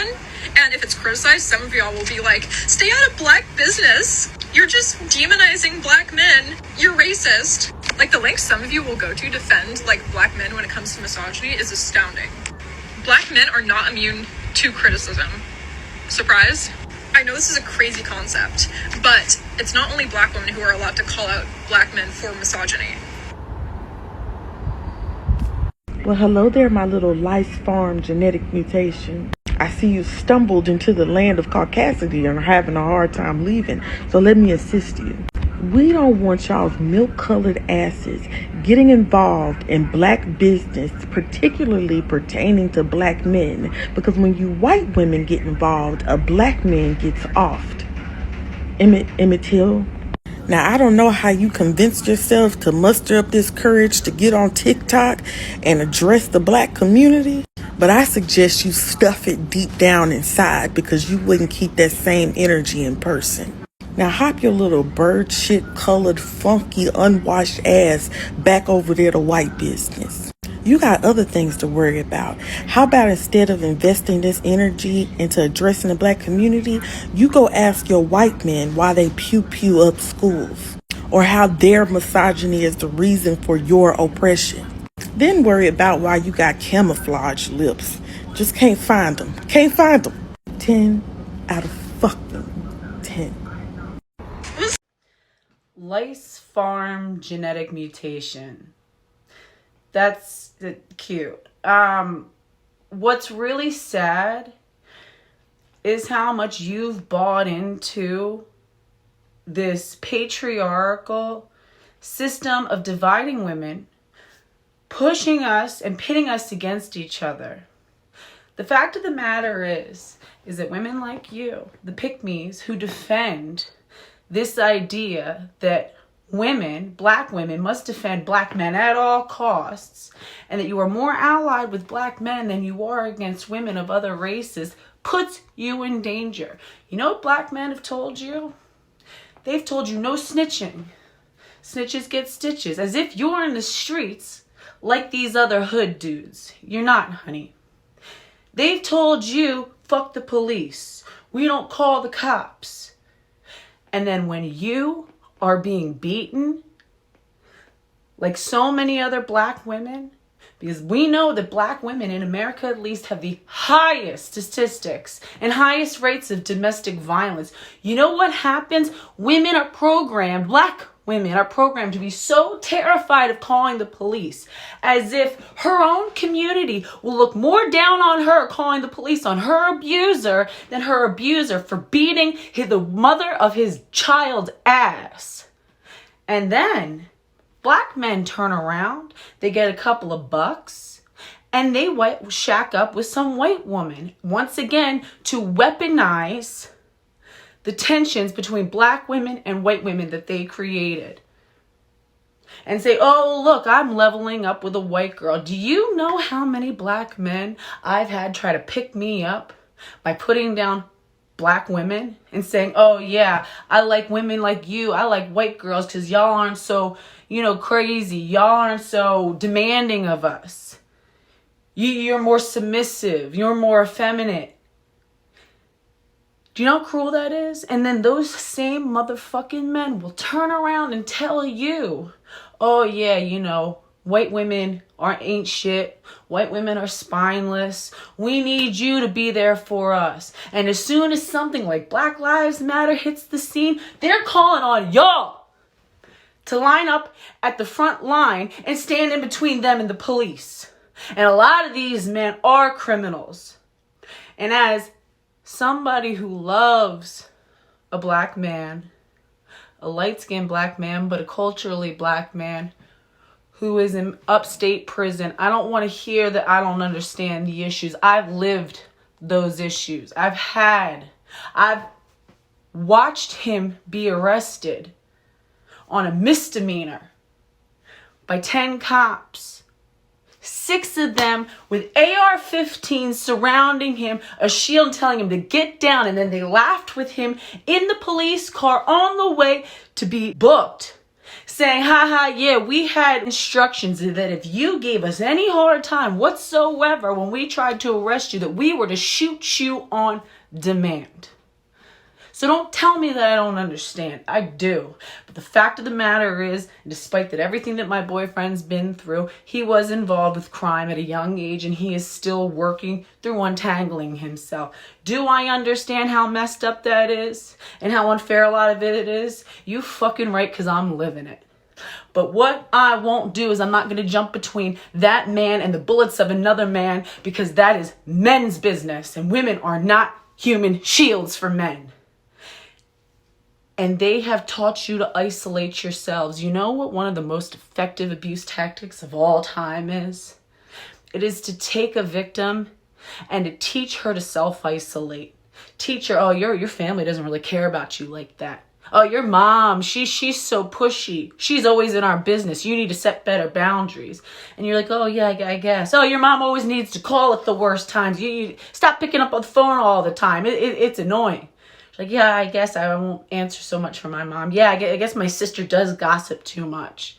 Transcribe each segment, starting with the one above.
criticism. And if it's criticized, some of y'all will be like, stay out of black business. You're just demonizing black men. You're racist. Like, the lengths some of you will go to defend, like, black men when it comes to misogyny is astounding. Black men are not immune to criticism. Surprise? I know this is a crazy concept, but it's not only black women who are allowed to call out black men for misogyny. Well, hello there, my little lice farm genetic mutation. I see you stumbled into the land of caucasity and are having a hard time leaving, so let me assist you. We don't want y'all's milk-colored asses getting involved in black business, particularly pertaining to black men, because when you white women get involved, a black man gets offed. Emmett Till. Now, I don't know how you convinced yourself to muster up this courage to get on TikTok and address the black community, but I suggest you stuff it deep down inside because you wouldn't keep that same energy in person. Now, hop your little bird shit colored, funky, unwashed ass back over there to white business. You got other things to worry about. How about instead of investing this energy into addressing the black community, you go ask your white men why they pew up schools or how their misogyny is the reason for your oppression. Then worry about why you got camouflage lips. Just can't find them. 10 out of fucking 10. Lice farm genetic mutation. That's cute. What's really sad is how much you've bought into this patriarchal system of dividing women, pushing us and pitting us against each other. The fact of the matter is that women like you, the pick-me's who defend this idea that women, black women, must defend black men at all costs, and that you are more allied with black men than you are against women of other races, puts you in danger. You know what black men have told you? They've told you no snitching. Snitches get stitches. As if you're in the streets like these other hood dudes. You're not, honey. They've told you, fuck the police. We don't call the cops. And then when you are being beaten, like so many other black women, because we know that black women in America at least have the highest statistics and highest rates of domestic violence. You know what happens? Women are programmed, black women are programmed to be so terrified of calling the police, as if her own community will look more down on her calling the police on her abuser than her abuser for beating the mother of his child's ass. And then black men turn around, they get a couple of bucks, and they shack up with some white woman, once again, to weaponize the tensions between black women and white women that they created. And say, oh, look, I'm leveling up with a white girl. Do you know how many black men I've had try to pick me up by putting down black women and saying, oh, yeah, I like women like you. I like white girls because y'all aren't so, crazy. Y'all aren't so demanding of us. You're more submissive. You're more effeminate. Do you know how cruel that is? And then those same motherfucking men will turn around and tell you, oh yeah, white women ain't shit. White women are spineless. We need you to be there for us. And as soon as something like Black Lives Matter hits the scene, they're calling on y'all to line up at the front line and stand in between them and the police. And a lot of these men are criminals. And as somebody who loves a black man, a light-skinned black man, but a culturally black man who is in upstate prison, I don't want to hear that I don't understand the issues. I've lived those issues. I've watched him be arrested on a misdemeanor by 10 cops. 6 of them with AR-15s surrounding him, a shield telling him to get down, and then they laughed with him in the police car on the way to be booked. saying, haha, yeah, we had instructions that if you gave us any hard time whatsoever when we tried to arrest you, that we were to shoot you on demand. So don't tell me that I don't understand. I do. But the fact of the matter is, despite that everything that my boyfriend's been through, he was involved with crime at a young age and he is still working through untangling himself. Do I understand how messed up that is and how unfair a lot of it is? You fucking right, because I'm living it. But what I won't do is I'm not going to jump between that man and the bullets of another man, because that is men's business and women are not human shields for men. And they have taught you to isolate yourselves. You know what one of the most effective abuse tactics of all time is? It is to take a victim and to teach her to self-isolate. Teach her, oh, your family doesn't really care about you like that. Oh, your mom, she's so pushy. She's always in our business. You need to set better boundaries. And you're like, oh, yeah, I guess. Oh, your mom always needs to call at the worst times. You stop picking up on the phone all the time. It's annoying. Like, yeah, I guess I won't answer so much for my mom. Yeah, I guess my sister does gossip too much.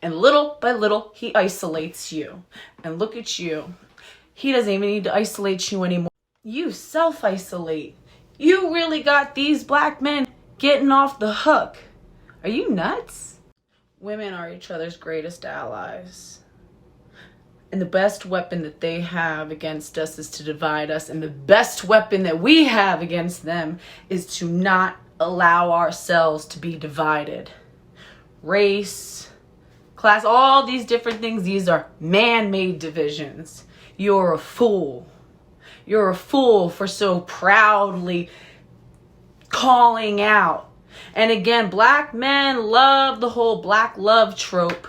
And little by little, he isolates you. And look at you. He doesn't even need to isolate you anymore. You self-isolate. You really got these black men getting off the hook. Are you nuts? Women are each other's greatest allies. And the best weapon that they have against us is to divide us. And the best weapon that we have against them is to not allow ourselves to be divided. Race, class, all these different things, these are man-made divisions. You're a fool. You're a fool for so proudly calling out. And again, black men love the whole black love trope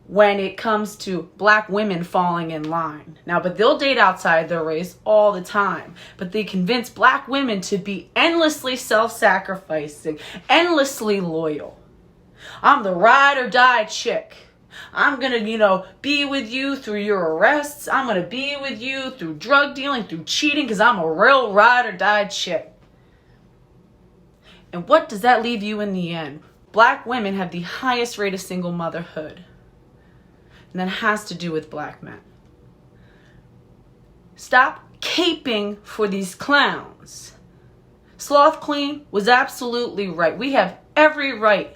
when it comes to black women falling in line. Now, but they'll date outside their race all the time. But they convince black women to be endlessly self-sacrificing, endlessly loyal. I'm the ride or die chick. I'm going to, be with you through your arrests. I'm going to be with you through drug dealing, through cheating, because I'm a real ride or die chick. And what does that leave you in the end? Black women have the highest rate of single motherhood. And that has to do with black men. Stop caping for these clowns. Sloth Queen was absolutely right. We have every right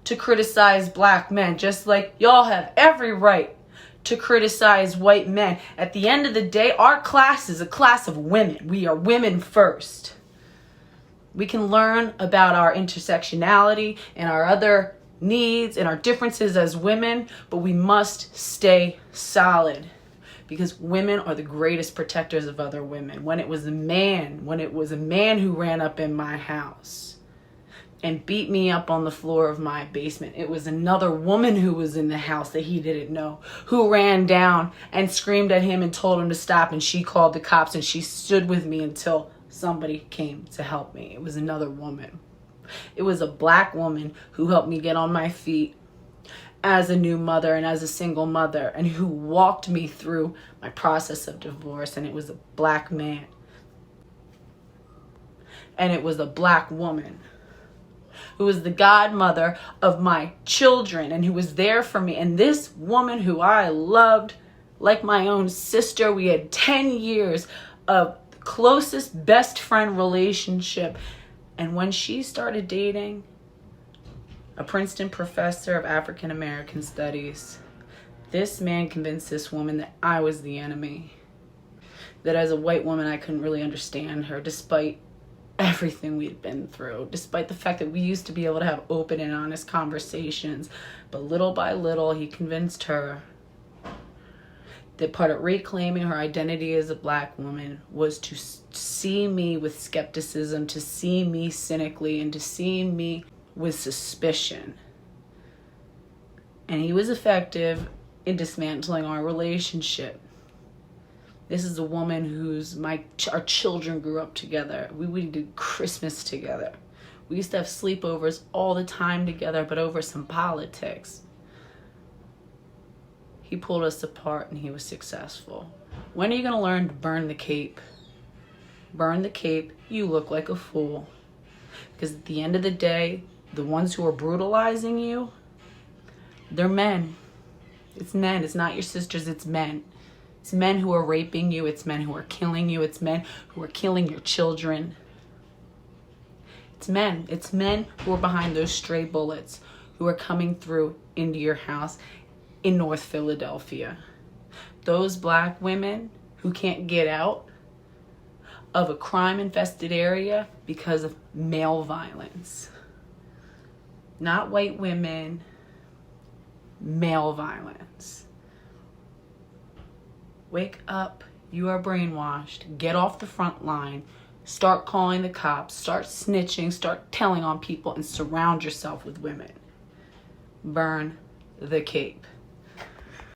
to criticize black men, just like y'all have every right to criticize white men. At the end of the day, our class is a class of women. We are women first. We can learn about our intersectionality and our other needs and our differences as women, but we must stay solid, because women are the greatest protectors of other women. When it was a man who ran up in my house and beat me up on the floor of my basement, it was another woman who was in the house that he didn't know who ran down and screamed at him and told him to stop, and she called the cops and she stood with me until somebody came to help me. It was another woman. It was a black woman who helped me get on my feet as a new mother and as a single mother, and who walked me through my process of divorce. And it was a black man. And it was a black woman who was the godmother of my children and who was there for me. And this woman who I loved like my own sister, we had 10 years of closest best friend relationship. And when she started dating a Princeton professor of African American studies, this man convinced this woman that I was the enemy. That as a white woman, I couldn't really understand her, despite everything we'd been through, despite the fact that we used to be able to have open and honest conversations. But little by little, he convinced her that part of reclaiming her identity as a black woman was to see me with skepticism, to see me cynically, and to see me with suspicion. And he was effective in dismantling our relationship. This is a woman whose our children grew up together. We did Christmas together. We used to have sleepovers all the time together, but over some politics. He pulled us apart and he was successful. When are you going to learn to burn the cape? Burn the cape. You look like a fool. Because at the end of the day, The ones who are brutalizing you, they're men. It's men. It's not your sisters. It's men. It's men who are raping you. It's men who are killing you. It's men who are killing your children. It's men. It's men who are behind those stray bullets, who are coming through into your house in North Philadelphia. Those black women who can't get out of a crime-infested area because of male violence. Not white women, male violence. Wake up. You are brainwashed. Get off the front line. Start calling the cops. Start snitching. Start telling on people and surround yourself with women. Burn the cape.